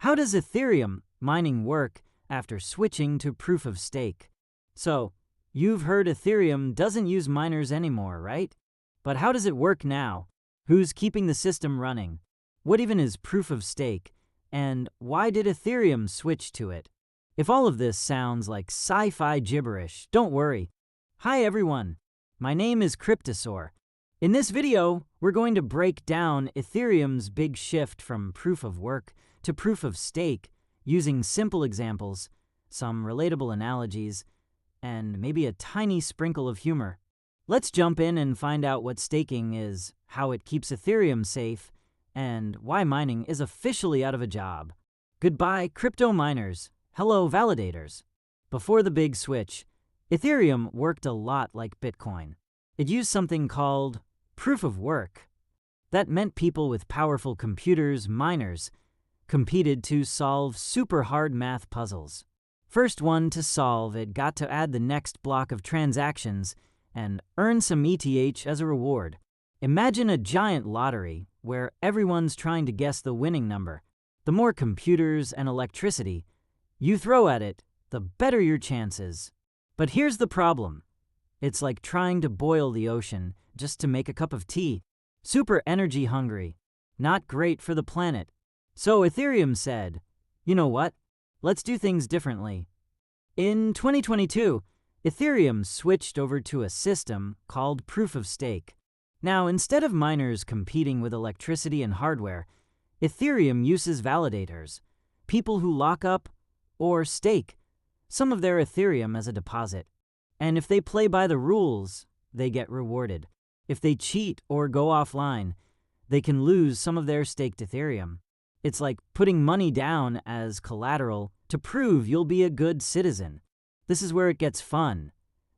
How does Ethereum mining work after switching to proof of stake? So, you've heard Ethereum doesn't use miners anymore, right? But how does it work now? Who's keeping the system running? What even is proof of stake? And why did Ethereum switch to it? If all of this sounds like sci-fi gibberish, don't worry. Hi everyone, my name is Cryptosaur. In this video, we're going to break down Ethereum's big shift from proof of work to proof of stake using simple examples, some relatable analogies, and maybe a tiny sprinkle of humor. Let's jump in and find out what staking is, how it keeps Ethereum safe, and why mining is officially out of a job. Goodbye, crypto miners. Hello, validators. Before the big switch, Ethereum worked a lot like Bitcoin. It used something called proof of work. That meant people with powerful computers, miners, competed to solve super hard math puzzles. First one to solve it got to add the next block of transactions and earn some ETH as a reward. Imagine a giant lottery where everyone's trying to guess the winning number. The more computers and electricity you throw at it, the better your chances. But here's the problem. It's like trying to boil the ocean just to make a cup of tea. Super energy hungry. Not great for the planet. So Ethereum said, you know what? Let's do things differently. In 2022, Ethereum switched over to a system called proof of stake. Now, instead of miners competing with electricity and hardware, Ethereum uses validators, people who lock up or stake some of their Ethereum as a deposit. And if they play by the rules, they get rewarded. If they cheat or go offline, they can lose some of their staked Ethereum. It's like putting money down as collateral to prove you'll be a good citizen. This is where it gets fun.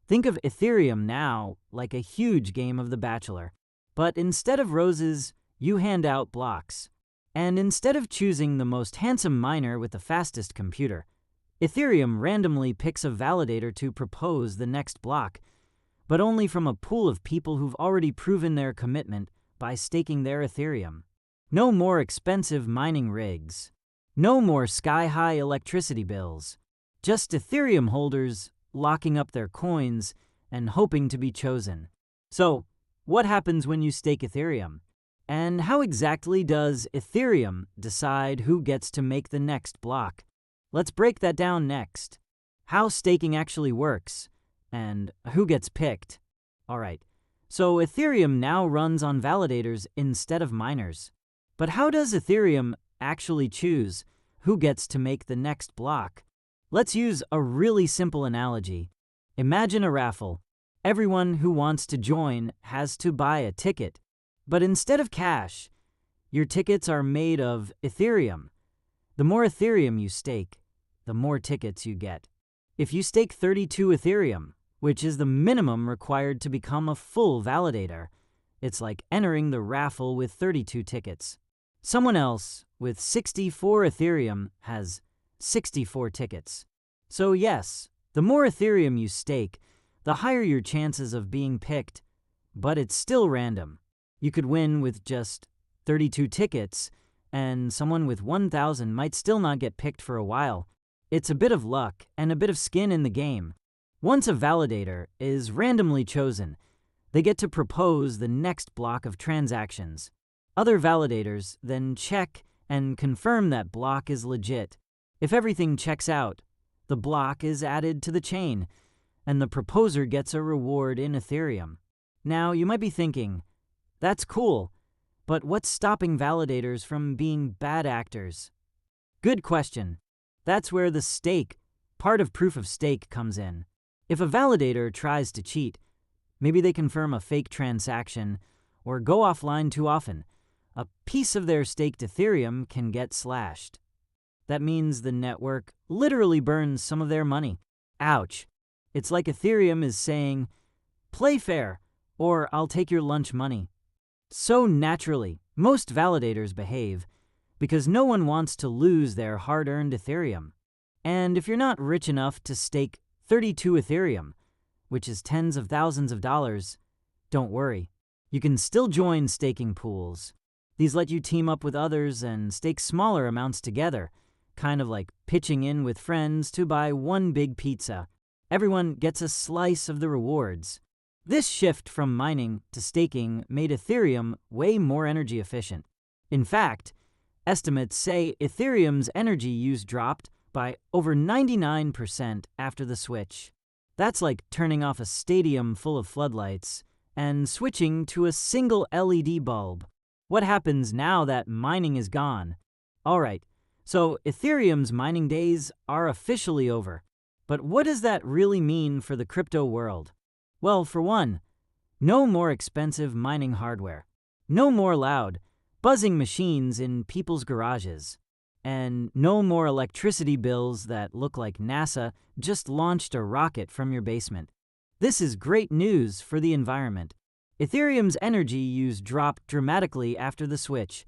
Think of Ethereum now like a huge game of The Bachelor. But instead of roses, you hand out blocks. And instead of choosing the most handsome miner with the fastest computer, Ethereum randomly picks a validator to propose the next block, but only from a pool of people who've already proven their commitment by staking their Ethereum. No more expensive mining rigs. No more sky-high electricity bills. Just Ethereum holders locking up their coins and hoping to be chosen. So, what happens when you stake Ethereum? And how exactly does Ethereum decide who gets to make the next block? Let's break that down next. How staking actually works, and who gets picked. Alright, so Ethereum now runs on validators instead of miners. But how does Ethereum actually choose who gets to make the next block? Let's use a really simple analogy. Imagine a raffle. Everyone who wants to join has to buy a ticket. But instead of cash, your tickets are made of Ethereum. The more Ethereum you stake, the more tickets you get. If you stake 32 Ethereum, which is the minimum required to become a full validator, it's like entering the raffle with 32 tickets. Someone else with 64 Ethereum has 64 tickets. So yes, the more Ethereum you stake, the higher your chances of being picked, but it's still random. You could win with just 32 tickets, and someone with 1,000 might still not get picked for a while. It's a bit of luck and a bit of skin in the game. Once a validator is randomly chosen, they get to propose the next block of transactions. Other validators then check and confirm that block is legit. If everything checks out, the block is added to the chain, and the proposer gets a reward in Ethereum. Now, you might be thinking, that's cool, but what's stopping validators from being bad actors? Good question. That's where the stake, part of proof of stake, comes in. If a validator tries to cheat, maybe they confirm a fake transaction or go offline too often, a piece of their staked Ethereum can get slashed. That means the network literally burns some of their money. Ouch. It's like Ethereum is saying, play fair, or I'll take your lunch money. So naturally, most validators behave because no one wants to lose their hard-earned Ethereum. And if you're not rich enough to stake 32 Ethereum, which is tens of thousands of dollars, don't worry. You can still join staking pools. These let you team up with others and stake smaller amounts together, kind of like pitching in with friends to buy one big pizza. Everyone gets a slice of the rewards. This shift from mining to staking made Ethereum way more energy efficient. In fact, estimates say Ethereum's energy use dropped by over 99% after the switch. That's like turning off a stadium full of floodlights and switching to a single LED bulb. What happens now that mining is gone? Alright, so Ethereum's mining days are officially over. But what does that really mean for the crypto world? Well, for one, no more expensive mining hardware. No more loud, buzzing machines in people's garages. And no more electricity bills that look like NASA just launched a rocket from your basement. This is great news for the environment. Ethereum's energy use dropped dramatically after the switch.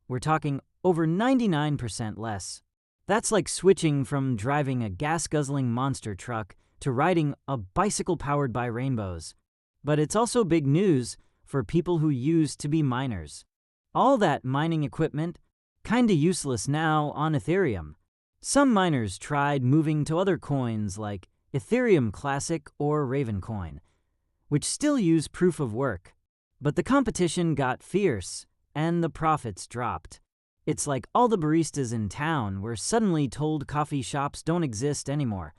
We're talking over 99% less. That's like switching from driving a gas-guzzling monster truck to riding a bicycle powered by rainbows. But it's also big news for people who used to be miners. All that mining equipment, kinda useless now on Ethereum. Some miners tried moving to other coins like Ethereum Classic or Ravencoin, which still use proof of work. But the competition got fierce, and the profits dropped. It's like all the baristas in town were suddenly told coffee shops don't exist anymore.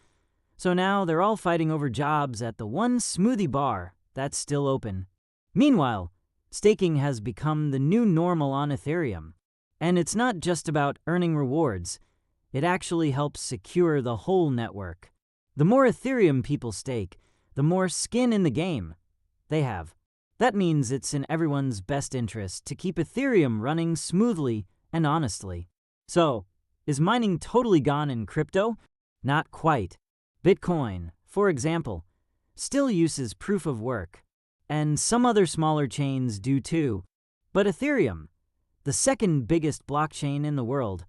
So now they're all fighting over jobs at the one smoothie bar that's still open. Meanwhile, staking has become the new normal on Ethereum. And it's not just about earning rewards. It actually helps secure the whole network. The more Ethereum people stake, the more skin in the game they have. That means it's in everyone's best interest to keep Ethereum running smoothly and honestly. So, is mining totally gone in crypto? Not quite. Bitcoin, for example, still uses proof of work, and some other smaller chains do too. But Ethereum, the second biggest blockchain in the world,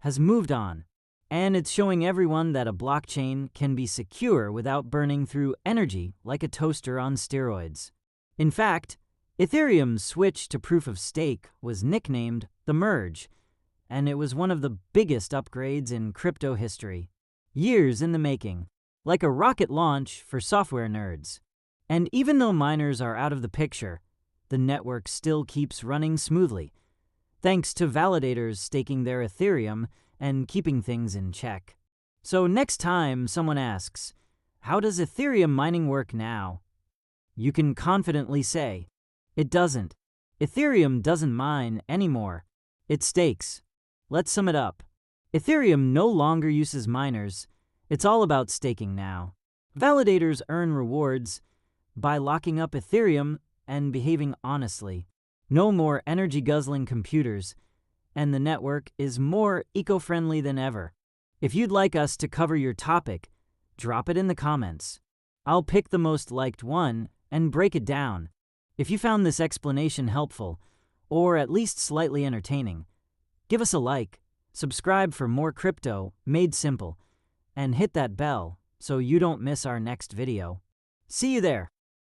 has moved on, and it's showing everyone that a blockchain can be secure without burning through energy like a toaster on steroids. In fact, Ethereum's switch to proof of stake was nicknamed the Merge, and it was one of the biggest upgrades in crypto history. Years in the making, like a rocket launch for software nerds. And even though miners are out of the picture, the network still keeps running smoothly, thanks to validators staking their Ethereum and keeping things in check. So next time someone asks, how does Ethereum mining work now? You can confidently say, it doesn't. Ethereum doesn't mine anymore. It stakes. Let's sum it up. Ethereum no longer uses miners. It's all about staking now. Validators earn rewards by locking up Ethereum and behaving honestly. No more energy-guzzling computers, and the network is more eco-friendly than ever. If you'd like us to cover your topic, drop it in the comments. I'll pick the most liked one and break it down. If you found this explanation helpful, or at least slightly entertaining, give us a like, subscribe for more crypto made simple, and hit that bell so you don't miss our next video. See you there!